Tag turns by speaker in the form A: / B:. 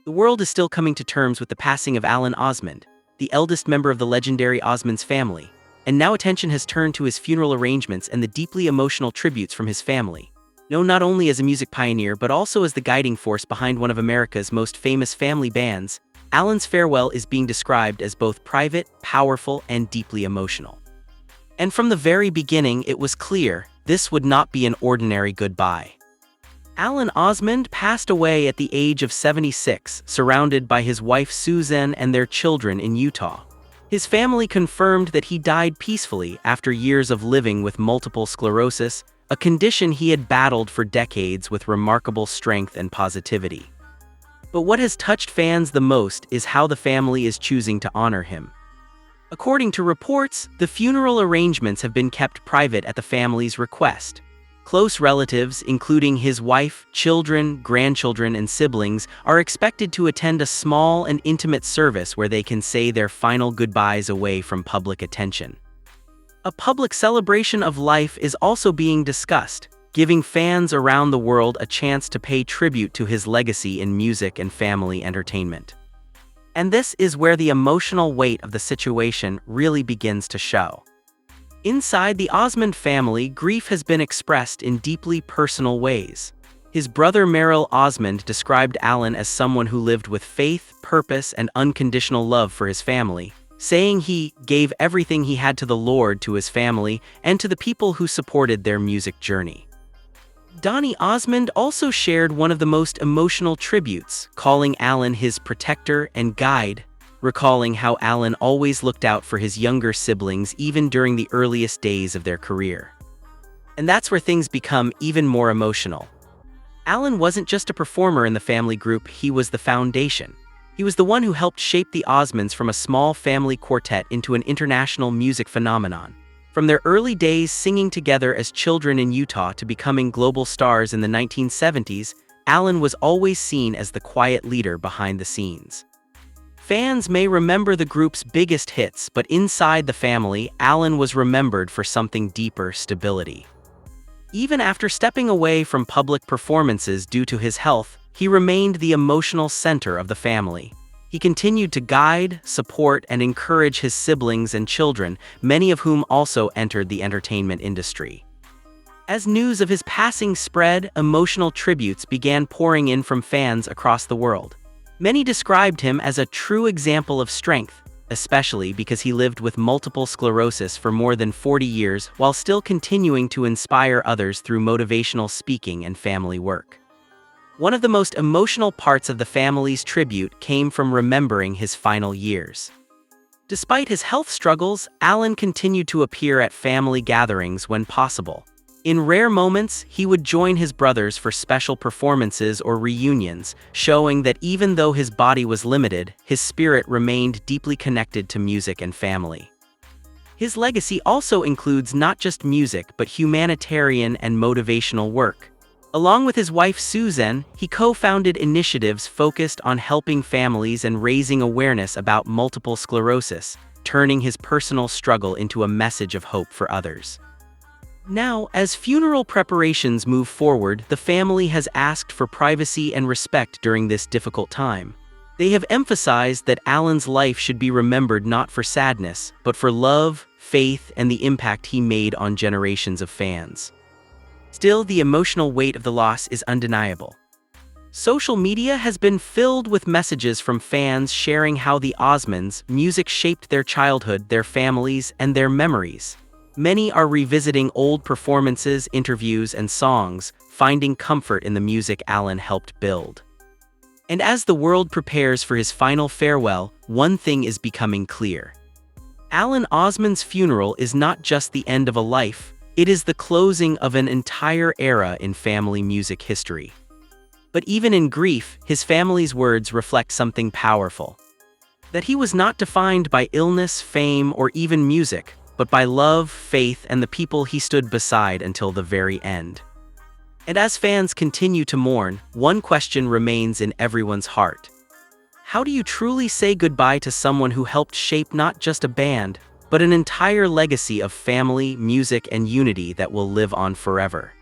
A: The world is still coming to terms with the passing of Alan Osmond, the eldest member of the legendary Osmonds family, and now attention has turned to his funeral arrangements and the deeply emotional tributes from his family. Known not only as a music pioneer but also as the guiding force behind one of America's most famous family bands, Alan's farewell is being described as both private, powerful, and deeply emotional. And from the very beginning, it was clear this would not be an ordinary goodbye. Alan Osmond passed away at the age of 76, surrounded by his wife Susan and their children in Utah. His family confirmed that he died peacefully after years of living with multiple sclerosis, a condition he had battled for decades with remarkable strength and positivity. But what has touched fans the most is how the family is choosing to honor him. According to reports, the funeral arrangements have been kept private at the family's request. Close relatives, including his wife, children, grandchildren, and siblings, are expected to attend a small and intimate service where they can say their final goodbyes away from public attention. A public celebration of life is also being discussed, giving fans around the world a chance to pay tribute to his legacy in music and family entertainment. And this is where the emotional weight of the situation really begins to show. Inside the Osmond family, grief has been expressed in deeply personal ways. His brother Merrill Osmond described Alan as someone who lived with faith, purpose, and unconditional love for his family, saying he gave everything he had to the Lord, to his family, and to the people who supported their music journey. Donny Osmond also shared one of the most emotional tributes, calling Alan his protector and guide, recalling how Alan always looked out for his younger siblings even during the earliest days of their career. And that's where things become even more emotional. Alan wasn't just a performer in the family group, he was the foundation. He was the one who helped shape the Osmonds from a small family quartet into an international music phenomenon. From their early days singing together as children in Utah to becoming global stars in the 1970s, Alan was always seen as the quiet leader behind the scenes. Fans may remember the group's biggest hits, but inside the family, Alan was remembered for something deeper: stability. Even after stepping away from public performances due to his health, he remained the emotional center of the family. He continued to guide, support, and encourage his siblings and children, many of whom also entered the entertainment industry. As news of his passing spread, emotional tributes began pouring in from fans across the world. Many described him as a true example of strength, especially because he lived with multiple sclerosis for more than 40 years while still continuing to inspire others through motivational speaking and family work. One of the most emotional parts of the family's tribute came from remembering his final years. Despite his health struggles, Alan continued to appear at family gatherings when possible. In rare moments, he would join his brothers for special performances or reunions, showing that even though his body was limited, his spirit remained deeply connected to music and family. His legacy also includes not just music but humanitarian and motivational work. Along with his wife Susan, he co-founded initiatives focused on helping families and raising awareness about multiple sclerosis, turning his personal struggle into a message of hope for others. Now, as funeral preparations move forward, the family has asked for privacy and respect during this difficult time. They have emphasized that Alan's life should be remembered not for sadness, but for love, faith, and the impact he made on generations of fans. Still, the emotional weight of the loss is undeniable. Social media has been filled with messages from fans sharing how the Osmonds' music shaped their childhood, their families, and their memories. Many are revisiting old performances, interviews, and songs, finding comfort in the music Alan helped build. And as the world prepares for his final farewell, one thing is becoming clear. Alan Osmond's funeral is not just the end of a life, it is the closing of an entire era in family music history. But even in grief, his family's words reflect something powerful. That he was not defined by illness, fame, or even music, but by love, faith, and the people he stood beside until the very end. And as fans continue to mourn, one question remains in everyone's heart. How do you truly say goodbye to someone who helped shape not just a band, but an entire legacy of family, music, and unity that will live on forever?